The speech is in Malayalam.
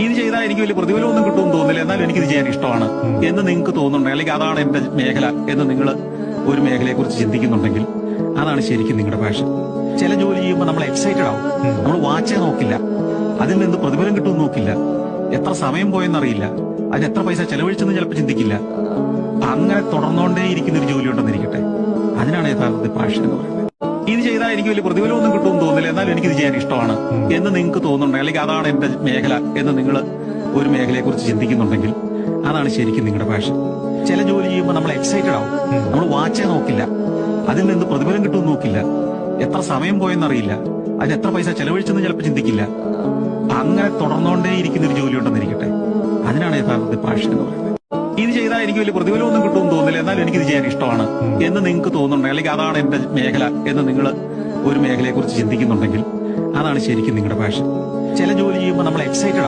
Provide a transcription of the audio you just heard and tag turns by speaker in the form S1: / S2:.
S1: ഇത് ചെയ്താൽ എനിക്ക് വലിയ പ്രതിഫലമൊന്നും കിട്ടുമെന്ന് തോന്നുന്നില്ല, എന്നാലും എനിക്കിത് ചെയ്യാൻ ഇഷ്ടമാണ് എന്ന് നിങ്ങൾക്ക് തോന്നുന്നുണ്ടെങ്കിൽ, അല്ലെങ്കിൽ അതാണ് എന്റെ മേഖല എന്ന് നിങ്ങൾ ഒരു മേഖലയെ കുറിച്ച് ചിന്തിക്കുന്നുണ്ടെങ്കിൽ, അതാണ് ശരിക്കും നിങ്ങളുടെ പാഷൻ. ചില ജോലി ചെയ്യുമ്പോൾ നമ്മൾ എക്സൈറ്റഡ് ആവും. നമ്മൾ വാച്ചേ നോക്കില്ല, അതിൽ നിന്ന് പ്രതിഫലം കിട്ടുമെന്ന് നോക്കില്ല, എത്ര സമയം പോയെന്നറിയില്ല, അതിന് എത്ര പൈസ ചെലവഴിച്ചെന്ന് ചിലപ്പോൾ ചിന്തിക്കില്ല. അങ്ങനെ തുടർന്നുകൊണ്ടേ ഇരിക്കുന്ന ഒരു ജോലി ഉണ്ടെന്നിരിക്കട്ടെ, അതിനാണ് യഥാർത്ഥത്തിൽ പാഷൻ എന്ന് പറയുന്നത്. ഇത് ചെയ്താൽ എനിക്ക് വലിയ പ്രതിഫലമൊന്നും കിട്ടുമെന്ന് തോന്നുന്നില്ല, എന്നാലും എനിക്കിത് ചെയ്യാൻ ഇഷ്ടമാണ് എന്ന് നിങ്ങൾക്ക് തോന്നുന്നുണ്ടെങ്കിൽ, അല്ലെങ്കിൽ അതാണ് എന്റെ മേഖല എന്ന് നിങ്ങൾ ഒരു മേഖലയെ കുറിച്ച് ചിന്തിക്കുന്നുണ്ടെങ്കിൽ, അതാണ് ശരിക്കും നിങ്ങളുടെ പാഷൻ. ചില ജോലി ചെയ്യുമ്പോൾ നമ്മൾ എക്സൈറ്റഡ് ആവും. നമ്മൾ വാച്ചേ നോക്കില്ല, അതിൽ നിന്ന് പ്രതിഫലം കിട്ടുമെന്ന് നോക്കില്ല, എത്ര സമയം പോയെന്നറിയില്ല, അതിന് എത്ര പൈസ ചെലവഴിച്ചെന്ന് ചിലപ്പോൾ ചിന്തിക്കില്ല. അങ്ങനെ തുടർന്നുകൊണ്ടേ ഇരിക്കുന്ന ഒരു ജോലി ഉണ്ടെന്നിരിക്കട്ടെ, അതിനാണ് യഥാർത്ഥത്തിൽ പാഷൻ എന്ന് പറയുന്നത്. ഇത് ചെയ്താൽ എനിക്ക് വലിയ പ്രതിഫലമൊന്നും കിട്ടുമെന്ന് തോന്നുന്നില്ല, എന്നാലും എനിക്കിത് ചെയ്യാൻ ഇഷ്ടമാണ് എന്ന് നിങ്ങൾക്ക് തോന്നുന്നുണ്ടെങ്കിൽ, അല്ലെങ്കിൽ അതാണ് എന്റെ മേഖല എന്ന് നിങ്ങൾ ഒരു മേഖലയെ കുറിച്ച് ചിന്തിക്കുന്നുണ്ടെങ്കിൽ, അതാണ് ശരിക്കും നിങ്ങളുടെ പാഷൻ. ചില ജോലി ചെയ്യുമ്പോൾ നമ്മൾ എക്സൈറ്റഡ്